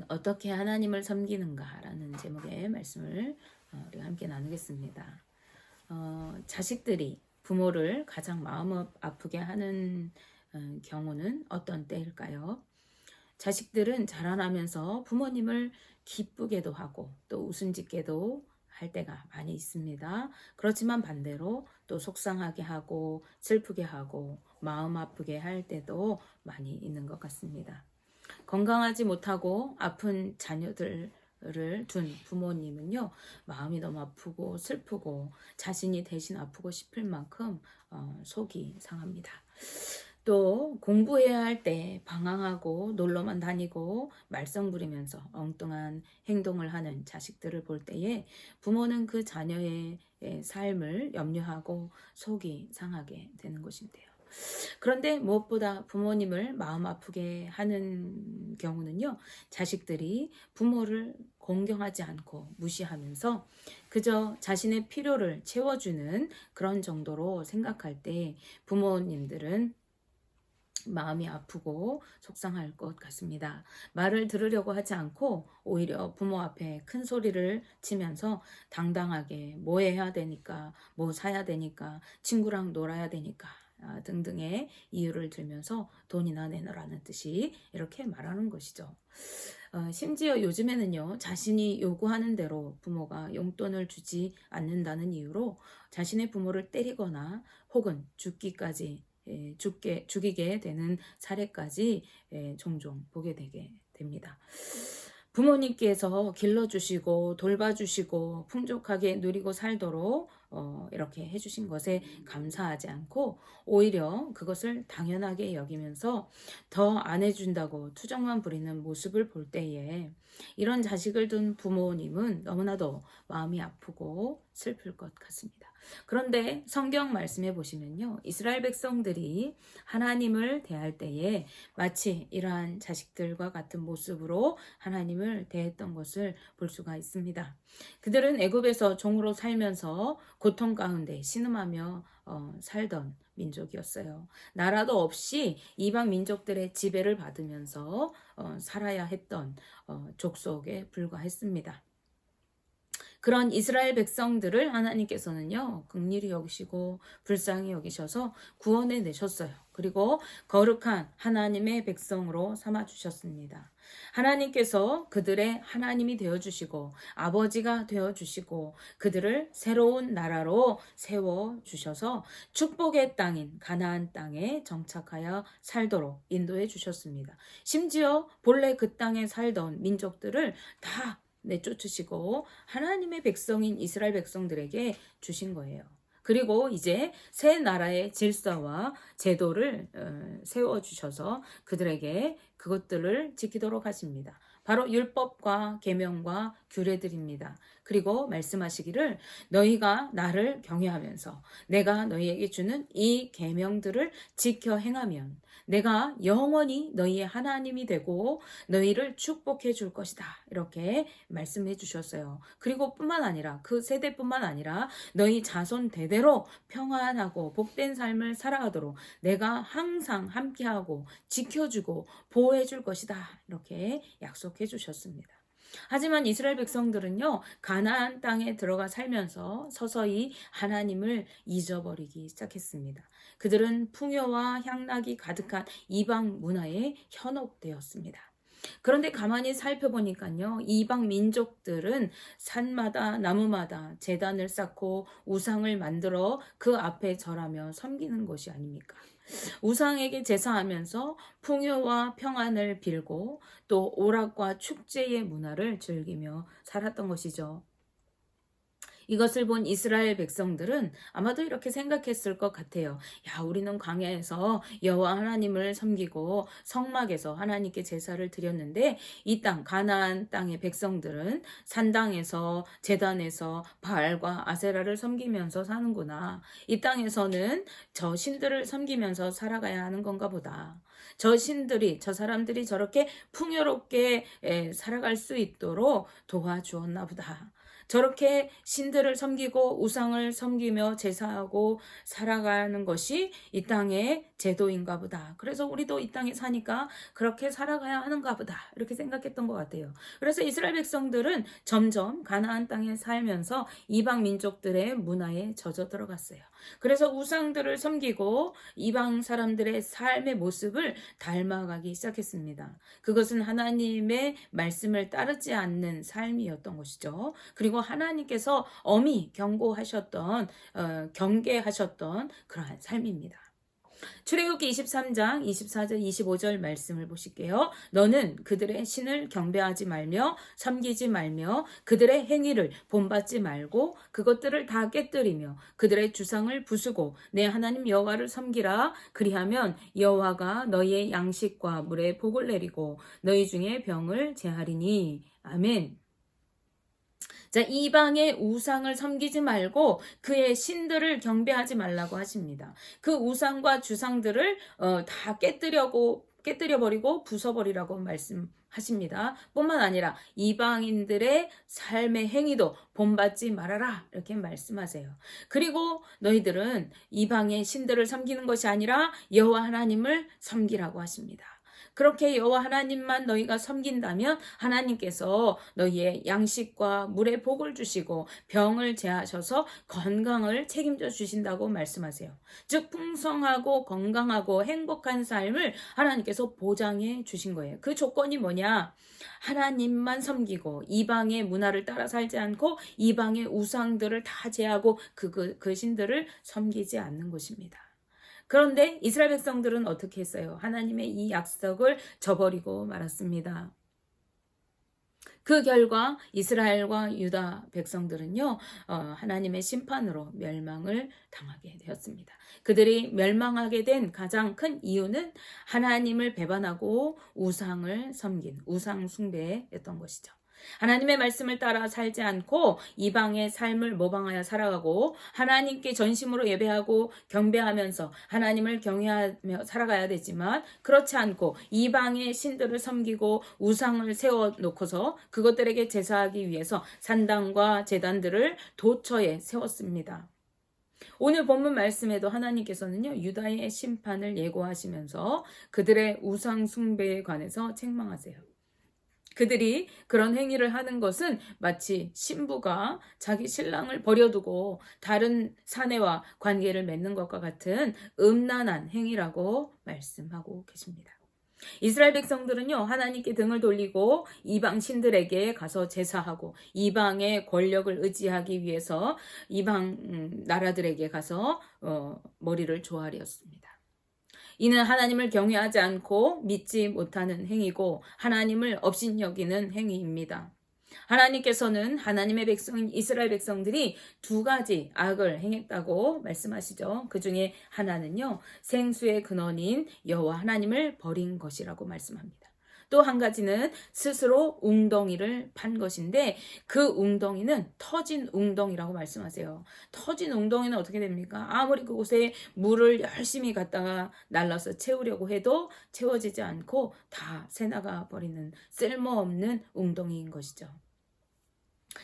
어떻게 하나님을 섬기는가라는 제목의 말씀을 우리가 함께 나누겠습니다. 자식들이 부모를 가장 마음 아프게 하는 경우는 어떤 때일까요? 자식들은 자라나면서 부모님을 기쁘게도 하고 또 웃음짓게도 할 때가 많이 있습니다. 그렇지만 반대로 또 속상하게 하고 슬프게 하고 마음 아프게 할 때도 많이 있는 것 같습니다. 건강하지 못하고 아픈 자녀들을 둔 부모님은요, 마음이 너무 아프고 슬프고 자신이 대신 아프고 싶을 만큼 속이 상합니다. 또 공부해야 할 때 방황하고 놀러만 다니고 말썽 부리면서 엉뚱한 행동을 하는 자식들을 볼 때에 부모는 그 자녀의 삶을 염려하고 속이 상하게 되는 것인데요. 그런데 무엇보다 부모님을 마음 아프게 하는 경우는요, 자식들이 부모를 공경하지 않고 무시하면서 그저 자신의 필요를 채워주는 그런 정도로 생각할 때 부모님들은 마음이 아프고 속상할 것 같습니다. 말을 들으려고 하지 않고 오히려 부모 앞에 큰 소리를 치면서 당당하게 뭐 해야 되니까, 뭐 사야 되니까, 친구랑 놀아야 되니까 등등의 이유를 들면서 돈이나 내놓으라는 뜻이 이렇게 말하는 것이죠. 심지어 요즘에는요, 자신이 요구하는 대로 부모가 용돈을 주지 않는다는 이유로 자신의 부모를 때리거나 혹은 죽이게 되는 사례까지 종종 보게 되게 됩니다. 부모님께서 길러주시고 돌봐주시고 풍족하게 누리고 살도록 이렇게 해주신 것에 감사하지 않고 오히려 그것을 당연하게 여기면서 더 안 해준다고 투정만 부리는 모습을 볼 때에 이런 자식을 둔 부모님은 너무나도 마음이 아프고 슬플 것 같습니다. 그런데 성경 말씀해 보시면요, 이스라엘 백성들이 하나님을 대할 때에 마치 이러한 자식들과 같은 모습으로 하나님을 대했던 것을 볼 수가 있습니다. 그들은 애굽에서 종으로 살면서 고통 가운데 신음하며 살던 민족이었어요. 나라도 없이 이방 민족들의 지배를 받으면서 살아야 했던 족속에 불과했습니다. 그런 이스라엘 백성들을 하나님께서는요, 긍휼히 여기시고 불쌍히 여기셔서 구원해 내셨어요. 그리고 거룩한 하나님의 백성으로 삼아 주셨습니다. 하나님께서 그들의 하나님이 되어 주시고 아버지가 되어 주시고 그들을 새로운 나라로 세워 주셔서 축복의 땅인 가나안 땅에 정착하여 살도록 인도해 주셨습니다. 심지어 본래 그 땅에 살던 민족들을 다 내쫓으시고 하나님의 백성인 이스라엘 백성들에게 주신 거예요. 그리고 이제 새 나라의 질서와 제도를 세워주셔서 그들에게 그것들을 지키도록 하십니다. 바로 율법과 계명과 규례들입니다. 그리고 말씀하시기를 너희가 나를 경외하면서 내가 너희에게 주는 이 계명들을 지켜 행하면 내가 영원히 너희의 하나님이 되고 너희를 축복해 줄 것이다. 이렇게 말씀해 주셨어요. 그리고 뿐만 아니라 그 세대뿐만 아니라 너희 자손 대대로 평안하고 복된 삶을 살아가도록 내가 항상 함께하고 지켜주고 보호해 줄 것이다. 이렇게 약속해 주셨습니다. 하지만 이스라엘 백성들은요, 가나안 땅에 들어가 살면서 서서히 하나님을 잊어버리기 시작했습니다. 그들은 풍요와 향락이 가득한 이방 문화에 현혹되었습니다. 그런데 가만히 살펴보니까요, 이방 민족들은 산마다 나무마다 제단을 쌓고 우상을 만들어 그 앞에 절하며 섬기는 것이 아닙니까? 우상에게 제사하면서 풍요와 평안을 빌고 또 오락과 축제의 문화를 즐기며 살았던 것이죠. 이것을 본 이스라엘 백성들은 아마도 이렇게 생각했을 것 같아요. 야, 우리는 광야에서 여호와 하나님을 섬기고 성막에서 하나님께 제사를 드렸는데 이 땅 가나안 땅의 백성들은 산당에서 제단에서 바알과 아세라를 섬기면서 사는구나. 이 땅에서는 저 신들을 섬기면서 살아가야 하는 건가 보다. 저 사람들이 저렇게 풍요롭게 살아갈 수 있도록 도와주었나 보다. 저렇게 신들을 섬기고 우상을 섬기며 제사하고 살아가는 것이 이 땅의 제도인가 보다. 그래서 우리도 이 땅에 사니까 그렇게 살아가야 하는가 보다. 이렇게 생각했던 것 같아요. 그래서 이스라엘 백성들은 점점 가나안 땅에 살면서 이방 민족들의 문화에 젖어 들어갔어요. 그래서 우상들을 섬기고 이방 사람들의 삶의 모습을 닮아가기 시작했습니다. 그것은 하나님의 말씀을 따르지 않는 삶이었던 것이죠. 그리고 하나님께서 엄히 경계하셨던 그러한 삶입니다. 출애굽기 23장 24절 25절 말씀을 보실게요. 너는 그들의 신을 경배하지 말며 섬기지 말며 그들의 행위를 본받지 말고 그것들을 다 깨뜨리며 그들의 주상을 부수고 내 하나님 여호와를 섬기라. 그리하면 여호와가 너희의 양식과 물에 복을 내리고 너희 중에 병을 제하리니. 아멘. 자, 이방의 우상을 섬기지 말고 그의 신들을 경배하지 말라고 하십니다. 그 우상과 주상들을 다 깨뜨려버리고 부숴버리라고 말씀하십니다. 뿐만 아니라 이방인들의 삶의 행위도 본받지 말아라 이렇게 말씀하세요. 그리고 너희들은 이방의 신들을 섬기는 것이 아니라 여호와 하나님을 섬기라고 하십니다. 그렇게 여호와 하나님만 너희가 섬긴다면 하나님께서 너희의 양식과 물에 복을 주시고 병을 제하셔서 건강을 책임져 주신다고 말씀하세요. 즉 풍성하고 건강하고 행복한 삶을 하나님께서 보장해 주신 거예요. 그 조건이 뭐냐? 하나님만 섬기고 이방의 문화를 따라 살지 않고 이방의 우상들을 다 제하고 그 신들을 섬기지 않는 것입니다. 그런데 이스라엘 백성들은 어떻게 했어요? 하나님의 이 약속을 저버리고 말았습니다. 그 결과 이스라엘과 유다 백성들은요, 하나님의 심판으로 멸망을 당하게 되었습니다. 그들이 멸망하게 된 가장 큰 이유는 하나님을 배반하고 우상을 섬긴 우상 숭배였던 것이죠. 하나님의 말씀을 따라 살지 않고 이방의 삶을 모방하여 살아가고 하나님께 전심으로 예배하고 경배하면서 하나님을 경외하며 살아가야 되지만 그렇지 않고 이방의 신들을 섬기고 우상을 세워놓고서 그것들에게 제사하기 위해서 산당과 제단들을 도처에 세웠습니다. 오늘 본문 말씀에도 하나님께서는요, 유다의 심판을 예고하시면서 그들의 우상 숭배에 관해서 책망하세요. 그들이 그런 행위를 하는 것은 마치 신부가 자기 신랑을 버려두고 다른 사내와 관계를 맺는 것과 같은 음란한 행위라고 말씀하고 계십니다. 이스라엘 백성들은요, 하나님께 등을 돌리고 이방 신들에게 가서 제사하고 이방의 권력을 의지하기 위해서 이방 나라들에게 가서 머리를 조아리었습니다. 이는 하나님을 경외하지 않고 믿지 못하는 행위고 하나님을 업신여기는 행위입니다. 하나님께서는 하나님의 백성인 이스라엘 백성들이 두 가지 악을 행했다고 말씀하시죠. 그 중에 하나는요, 생수의 근원인 여호와 하나님을 버린 것이라고 말씀합니다. 또 한 가지는 스스로 웅덩이를 판 것인데 그 웅덩이는 터진 웅덩이라고 말씀하세요. 터진 웅덩이는 어떻게 됩니까? 아무리 그곳에 물을 열심히 갖다가 날라서 채우려고 해도 채워지지 않고 다 새나가 버리는 쓸모없는 웅덩이인 것이죠.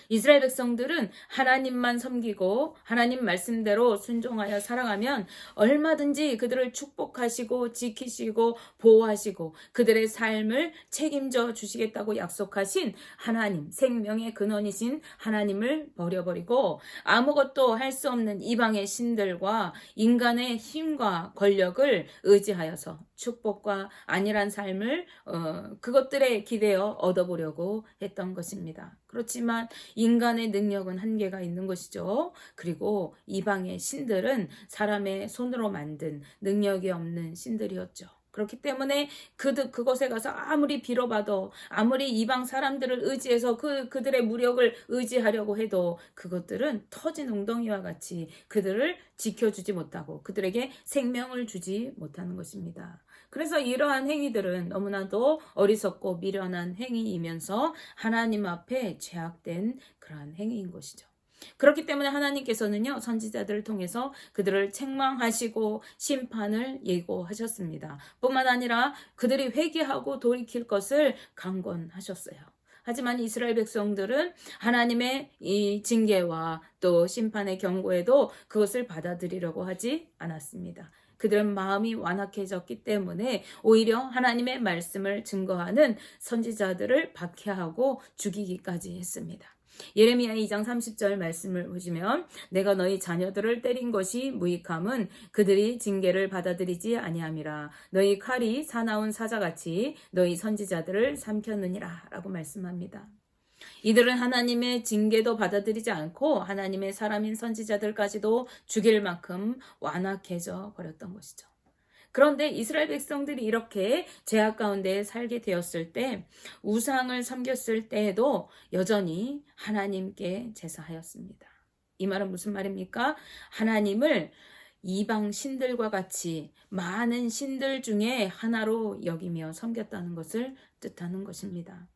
이스라엘 백성들은 하나님만 섬기고 하나님 말씀대로 순종하여 살아가면 얼마든지 그들을 축복하시고 지키시고 보호하시고 그들의 삶을 책임져 주시겠다고 약속하신 하나님, 생명의 근원이신 하나님을 버려버리고 아무것도 할 수 없는 이방의 신들과 인간의 힘과 권력을 의지하여서 축복과 안일한 삶을 그것들에 기대어 얻어보려고 했던 것입니다. 그렇지만 인간의 능력은 한계가 있는 것이죠. 그리고 이방의 신들은 사람의 손으로 만든 능력이 없는 신들이었죠. 그렇기 때문에 그곳에 가서 아무리 빌어봐도 아무리 이방 사람들을 의지해서 그들의 무력을 의지하려고 해도 그것들은 터진 웅덩이와 같이 그들을 지켜주지 못하고 그들에게 생명을 주지 못하는 것입니다. 그래서 이러한 행위들은 너무나도 어리석고 미련한 행위이면서 하나님 앞에 죄악된 그러한 행위인 것이죠. 그렇기 때문에 하나님께서는요, 선지자들을 통해서 그들을 책망하시고 심판을 예고하셨습니다. 뿐만 아니라 그들이 회개하고 돌이킬 것을 강권하셨어요. 하지만 이스라엘 백성들은 하나님의 이 징계와 또 심판의 경고에도 그것을 받아들이려고 하지 않았습니다. 그들은 마음이 완악해졌기 때문에 오히려 하나님의 말씀을 증거하는 선지자들을 박해하고 죽이기까지 했습니다. 예레미야 2장 30절 말씀을 보시면 내가 너희 자녀들을 때린 것이 무익함은 그들이 징계를 받아들이지 아니함이라. 너희 칼이 사나운 사자같이 너희 선지자들을 삼켰느니라 라고 말씀합니다. 이들은 하나님의 징계도 받아들이지 않고 하나님의 사람인 선지자들까지도 죽일 만큼 완악해져 버렸던 것이죠. 그런데 이스라엘 백성들이 이렇게 죄악 가운데 살게 되었을 때, 우상을 섬겼을 때에도 여전히 하나님께 제사하였습니다. 이 말은 무슨 말입니까? 하나님을 이방 신들과 같이 많은 신들 중에 하나로 여기며 섬겼다는 것을 뜻하는 것입니다.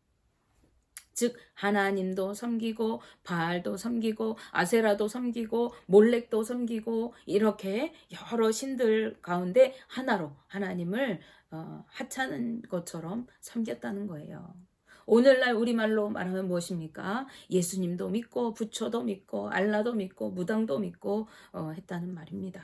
즉 하나님도 섬기고 바알도 섬기고 아세라도 섬기고 몰렉도 섬기고 이렇게 여러 신들 가운데 하나로 하나님을 하찮은 것처럼 섬겼다는 거예요. 오늘날 우리말로 말하면 무엇입니까? 예수님도 믿고 부처도 믿고 알라도 믿고 무당도 믿고 했다는 말입니다.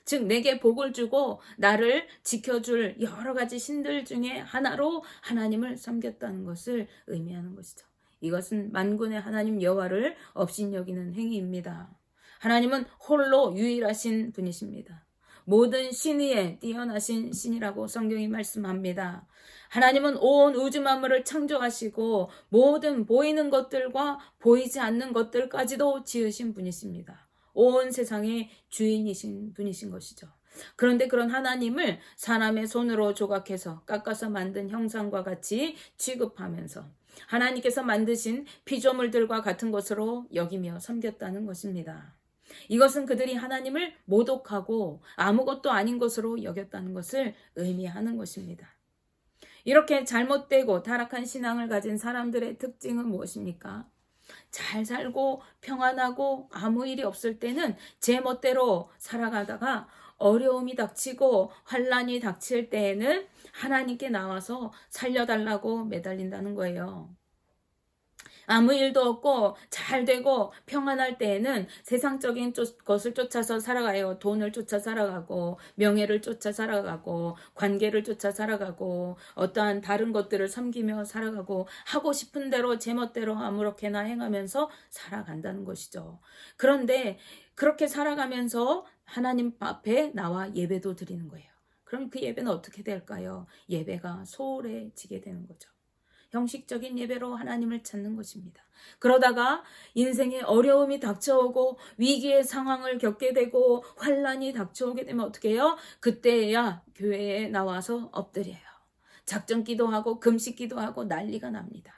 즉 내게 복을 주고 나를 지켜줄 여러 가지 신들 중에 하나로 하나님을 섬겼다는 것을 의미하는 것이죠. 이것은 만군의 하나님 여호와를 업신여기는 행위입니다. 하나님은 홀로 유일하신 분이십니다. 모든 신 위에 뛰어나신 신이라고 성경이 말씀합니다. 하나님은 온 우주 만물을 창조하시고 모든 보이는 것들과 보이지 않는 것들까지도 지으신 분이십니다. 온 세상의 주인이신 분이신 것이죠. 그런데 그런 하나님을 사람의 손으로 조각해서 깎아서 만든 형상과 같이 취급하면서 하나님께서 만드신 피조물들과 같은 것으로 여기며 섬겼다는 것입니다. 이것은 그들이 하나님을 모독하고 아무것도 아닌 것으로 여겼다는 것을 의미하는 것입니다. 이렇게 잘못되고 타락한 신앙을 가진 사람들의 특징은 무엇입니까? 잘 살고 평안하고 아무 일이 없을 때는 제 멋대로 살아가다가 어려움이 닥치고 환난이 닥칠 때에는 하나님께 나와서 살려달라고 매달린다는 거예요. 아무 일도 없고 잘 되고 평안할 때에는 세상적인 것을 쫓아서 살아가요. 돈을 쫓아 살아가고 명예를 쫓아 살아가고 관계를 쫓아 살아가고 어떠한 다른 것들을 섬기며 살아가고 하고 싶은 대로 제멋대로 아무렇게나 행하면서 살아간다는 것이죠. 그런데 그렇게 살아가면서 하나님 앞에 나와 예배도 드리는 거예요. 그럼 그 예배는 어떻게 될까요? 예배가 소홀해지게 되는 거죠. 형식적인 예배로 하나님을 찾는 것입니다. 그러다가 인생에 어려움이 닥쳐오고 위기의 상황을 겪게 되고 환난이 닥쳐오게 되면 어떻게 해요? 그때야 교회에 나와서 엎드려요. 작전 기도하고 금식 기도하고 난리가 납니다.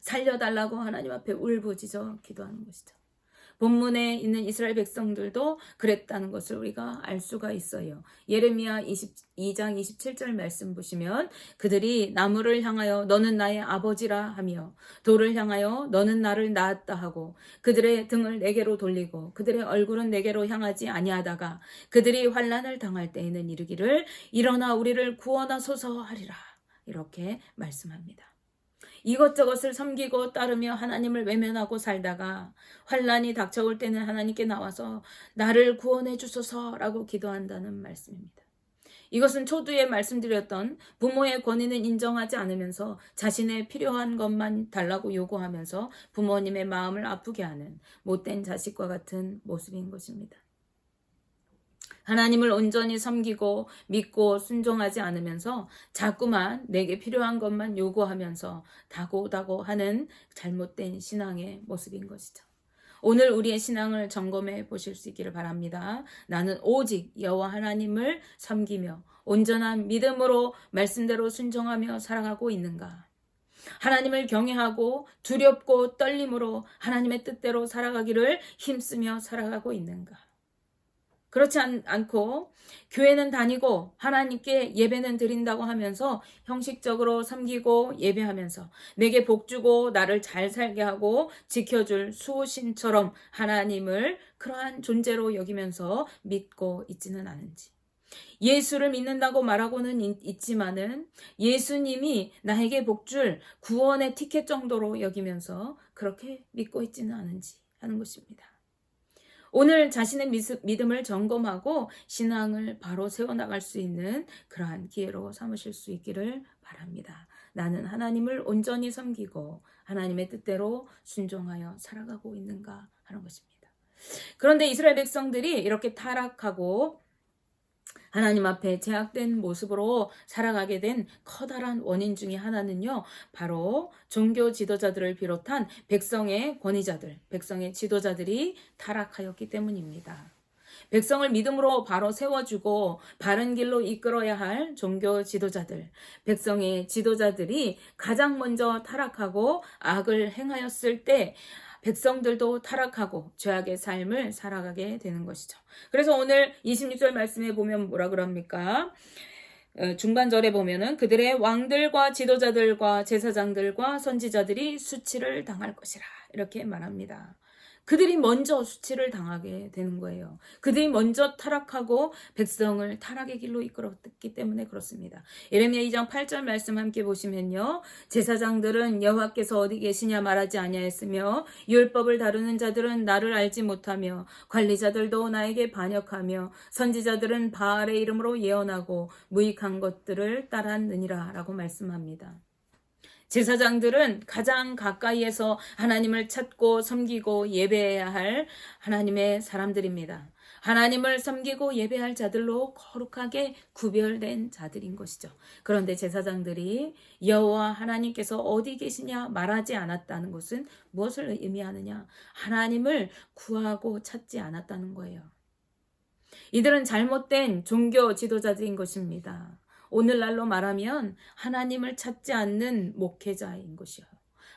살려달라고 하나님 앞에 울부짖어 기도하는 것이죠. 본문에 있는 이스라엘 백성들도 그랬다는 것을 우리가 알 수가 있어요. 예레미야 22장 27절 말씀 보시면 그들이 나무를 향하여 너는 나의 아버지라 하며 돌을 향하여 너는 나를 낳았다 하고 그들의 등을 내게로 돌리고 그들의 얼굴은 내게로 향하지 아니하다가 그들이 환난을 당할 때에는 이르기를 일어나 우리를 구원하소서 하리라. 이렇게 말씀합니다. 이것저것을 섬기고 따르며 하나님을 외면하고 살다가 환난이 닥쳐올 때는 하나님께 나와서 나를 구원해 주소서라고 기도한다는 말씀입니다. 이것은 초두에 말씀드렸던 부모의 권위는 인정하지 않으면서 자신의 필요한 것만 달라고 요구하면서 부모님의 마음을 아프게 하는 못된 자식과 같은 모습인 것입니다. 하나님을 온전히 섬기고 믿고 순종하지 않으면서 자꾸만 내게 필요한 것만 요구하면서 다고다고 하는 잘못된 신앙의 모습인 것이죠. 오늘 우리의 신앙을 점검해 보실 수 있기를 바랍니다. 나는 오직 여호와 하나님을 섬기며 온전한 믿음으로 말씀대로 순종하며 살아가고 있는가? 하나님을 경외하고 두렵고 떨림으로 하나님의 뜻대로 살아가기를 힘쓰며 살아가고 있는가? 그렇지 않고 교회는 다니고 하나님께 예배는 드린다고 하면서 형식적으로 섬기고 예배하면서 내게 복 주고 나를 잘 살게 하고 지켜줄 수호신처럼 하나님을 그러한 존재로 여기면서 믿고 있지는 않은지, 예수를 믿는다고 말하고는 있지만은 예수님이 나에게 복줄 구원의 티켓 정도로 여기면서 그렇게 믿고 있지는 않은지 하는 것입니다. 오늘 자신의 믿음을 점검하고 신앙을 바로 세워나갈 수 있는 그러한 기회로 삼으실 수 있기를 바랍니다. 나는 하나님을 온전히 섬기고 하나님의 뜻대로 순종하여 살아가고 있는가 하는 것입니다. 그런데 이스라엘 백성들이 이렇게 타락하고 하나님 앞에 제약된 모습으로 살아가게 된 커다란 원인 중에 하나는요, 바로 종교 지도자들을 비롯한 백성의 권위자들, 백성의 지도자들이 타락하였기 때문입니다. 백성을 믿음으로 바로 세워주고 바른 길로 이끌어야 할 종교 지도자들, 백성의 지도자들이 가장 먼저 타락하고 악을 행하였을 때 백성들도 타락하고 죄악의 삶을 살아가게 되는 것이죠. 그래서 오늘 26절 말씀에 보면 뭐라 그럽니까? 중반절에 보면은 그들의 왕들과 지도자들과 제사장들과 선지자들이 수치를 당할 것이라 이렇게 말합니다. 그들이 먼저 수치를 당하게 되는 거예요. 그들이 먼저 타락하고 백성을 타락의 길로 이끌었기 때문에 그렇습니다. 예레미야 2장 8절 말씀 함께 보시면요. 제사장들은 여호와께서 어디 계시냐 말하지 아니하였으며 율법을 다루는 자들은 나를 알지 못하며 관리자들도 나에게 반역하며 선지자들은 바알의 이름으로 예언하고 무익한 것들을 따랐느니라 라고 말씀합니다. 제사장들은 가장 가까이에서 하나님을 찾고 섬기고 예배해야 할 하나님의 사람들입니다. 하나님을 섬기고 예배할 자들로 거룩하게 구별된 자들인 것이죠. 그런데 제사장들이 여호와 하나님께서 어디 계시냐 말하지 않았다는 것은 무엇을 의미하느냐? 하나님을 구하고 찾지 않았다는 거예요. 이들은 잘못된 종교 지도자들인 것입니다. 오늘날로 말하면 하나님을 찾지 않는 목회자인 것이요.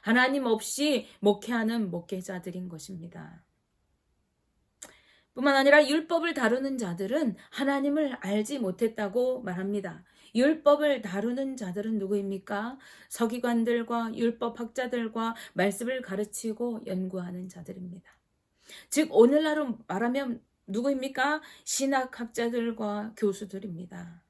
하나님 없이 목회하는 목회자들인 것입니다. 뿐만 아니라 율법을 다루는 자들은 하나님을 알지 못했다고 말합니다. 율법을 다루는 자들은 누구입니까? 서기관들과 율법학자들과 말씀을 가르치고 연구하는 자들입니다. 즉 오늘날로 말하면 누구입니까? 신학학자들과 교수들입니다.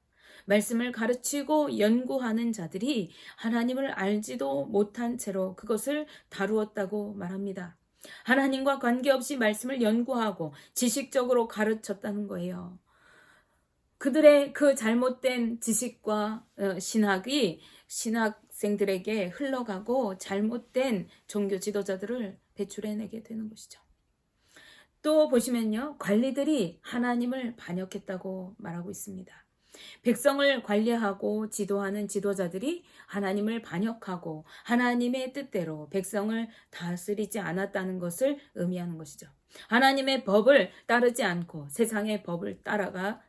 말씀을 가르치고 연구하는 자들이 하나님을 알지도 못한 채로 그것을 다루었다고 말합니다. 하나님과 관계없이 말씀을 연구하고 지식적으로 가르쳤다는 거예요. 그들의 그 잘못된 지식과 신학이 신학생들에게 흘러가고 잘못된 종교 지도자들을 배출해내게 되는 것이죠. 또 보시면요. 관리들이 하나님을 반역했다고 말하고 있습니다. 백성을 관리하고 지도하는 지도자들이 하나님을 반역하고 하나님의 뜻대로 백성을 다스리지 않았다는 것을 의미하는 것이죠. 하나님의 법을 따르지 않고 세상의 법을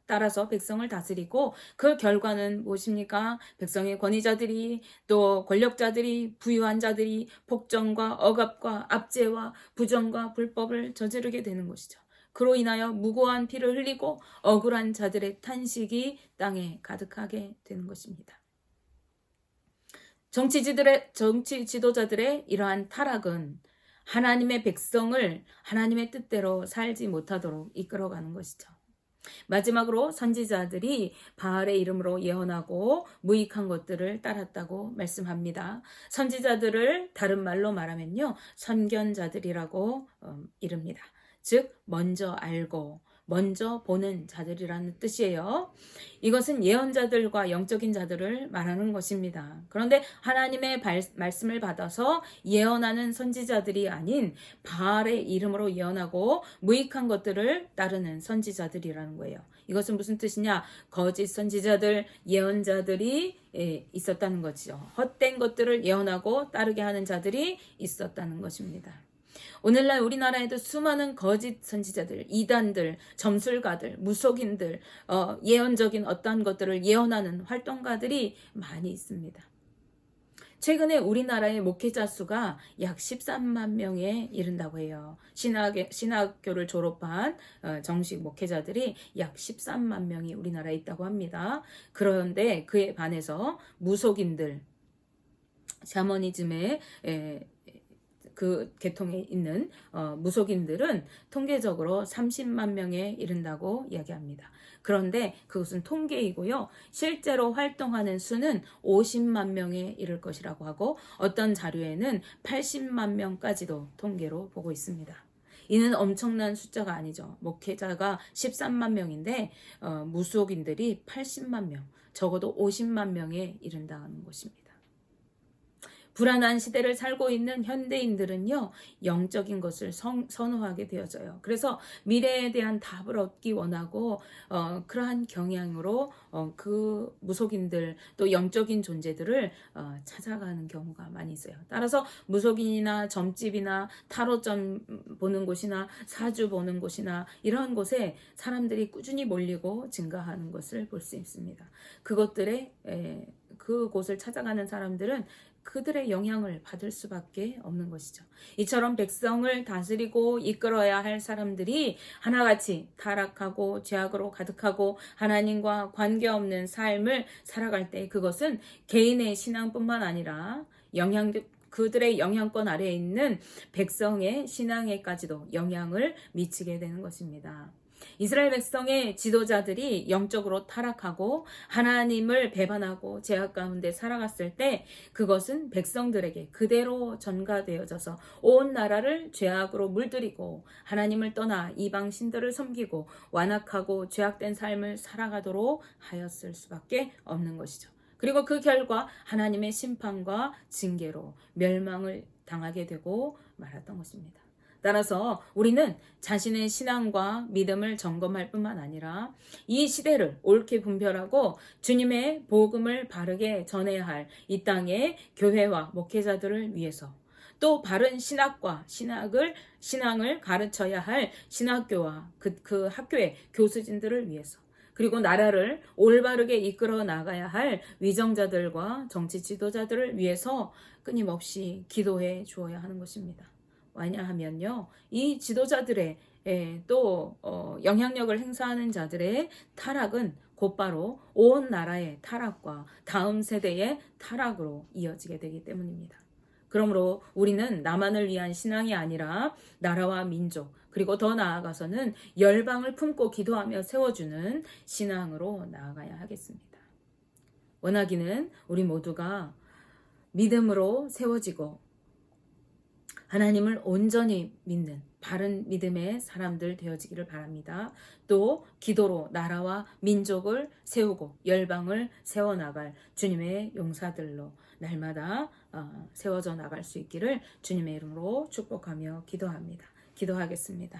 따라서 백성을 다스리고 그 결과는 무엇입니까? 백성의 권위자들이 또 권력자들이 부유한 자들이 폭정과 억압과 압제와 부정과 불법을 저지르게 되는 것이죠. 그로 인하여 무고한 피를 흘리고 억울한 자들의 탄식이 땅에 가득하게 되는 것입니다. 정치 지도자들의 이러한 타락은 하나님의 백성을 하나님의 뜻대로 살지 못하도록 이끌어가는 것이죠. 마지막으로 선지자들이 바알의 이름으로 예언하고 무익한 것들을 따랐다고 말씀합니다. 선지자들을 다른 말로 말하면요, 선견자들이라고 이릅니다. 즉 먼저 알고 먼저 보는 자들이라는 뜻이에요. 이것은 예언자들과 영적인 자들을 말하는 것입니다. 그런데 하나님의 말씀을 받아서 예언하는 선지자들이 아닌 바알의 이름으로 예언하고 무익한 것들을 따르는 선지자들이라는 거예요. 이것은 무슨 뜻이냐? 거짓 선지자들, 예언자들이 있었다는 거죠. 헛된 것들을 예언하고 따르게 하는 자들이 있었다는 것입니다. 오늘날 우리나라에도 수많은 거짓 선지자들, 이단들, 점술가들, 무속인들, 예언적인 어떠한 것들을 예언하는 활동가들이 많이 있습니다. 최근에 우리나라의 목회자 수가 약 13만 명에 이른다고 해요. 신학교를 졸업한 정식 목회자들이 약 13만 명이 우리나라에 있다고 합니다. 그런데 그에 반해서 무속인들, 샤머니즘의 그 계통에 있는 무속인들은 통계적으로 30만 명에 이른다고 이야기합니다. 그런데 그것은 통계이고요. 실제로 활동하는 수는 50만 명에 이를 것이라고 하고 어떤 자료에는 80만 명까지도 통계로 보고 있습니다. 이는 엄청난 숫자가 아니죠. 목회자가 13만 명인데 무속인들이 80만 명, 적어도 50만 명에 이른다는 것입니다. 불안한 시대를 살고 있는 현대인들은요, 영적인 것을 선호하게 되어져요. 그래서 미래에 대한 답을 얻기 원하고, 그러한 경향으로, 그 무속인들, 또 영적인 존재들을, 찾아가는 경우가 많이 있어요. 따라서 무속인이나 점집이나 타로점 보는 곳이나 사주 보는 곳이나 이러한 곳에 사람들이 꾸준히 몰리고 증가하는 것을 볼 수 있습니다. 그곳을 찾아가는 사람들은 그들의 영향을 받을 수밖에 없는 것이죠. 이처럼 백성을 다스리고 이끌어야 할 사람들이 하나같이 타락하고 죄악으로 가득하고 하나님과 관계없는 삶을 살아갈 때 그것은 개인의 신앙뿐만 아니라 그들의 영향권 아래에 있는 백성의 신앙에까지도 영향을 미치게 되는 것입니다. 이스라엘 백성의 지도자들이 영적으로 타락하고 하나님을 배반하고 죄악 가운데 살아갔을 때 그것은 백성들에게 그대로 전가되어져서 온 나라를 죄악으로 물들이고 하나님을 떠나 이방 신들을 섬기고 완악하고 죄악된 삶을 살아가도록 하였을 수밖에 없는 것이죠. 그리고 그 결과 하나님의 심판과 징계로 멸망을 당하게 되고 말았던 것입니다. 따라서 우리는 자신의 신앙과 믿음을 점검할 뿐만 아니라 이 시대를 옳게 분별하고 주님의 복음을 바르게 전해야 할 이 땅의 교회와 목회자들을 위해서 또 바른 신앙을 가르쳐야 할 신학교와 그 학교의 교수진들을 위해서 그리고 나라를 올바르게 이끌어 나가야 할 위정자들과 정치 지도자들을 위해서 끊임없이 기도해 주어야 하는 것입니다. 왜냐하면요, 이 지도자들의 또 영향력을 행사하는 자들의 타락은 곧바로 온 나라의 타락과 다음 세대의 타락으로 이어지게 되기 때문입니다. 그러므로 우리는 나만을 위한 신앙이 아니라 나라와 민족 그리고 더 나아가서는 열방을 품고 기도하며 세워주는 신앙으로 나아가야 하겠습니다. 원하기는 우리 모두가 믿음으로 세워지고 하나님을 온전히 믿는 바른 믿음의 사람들 되어지기를 바랍니다. 또 기도로 나라와 민족을 세우고 열방을 세워나갈 주님의 용사들로 날마다 세워져 나갈 수 있기를 주님의 이름으로 축복하며 기도합니다. 기도하겠습니다.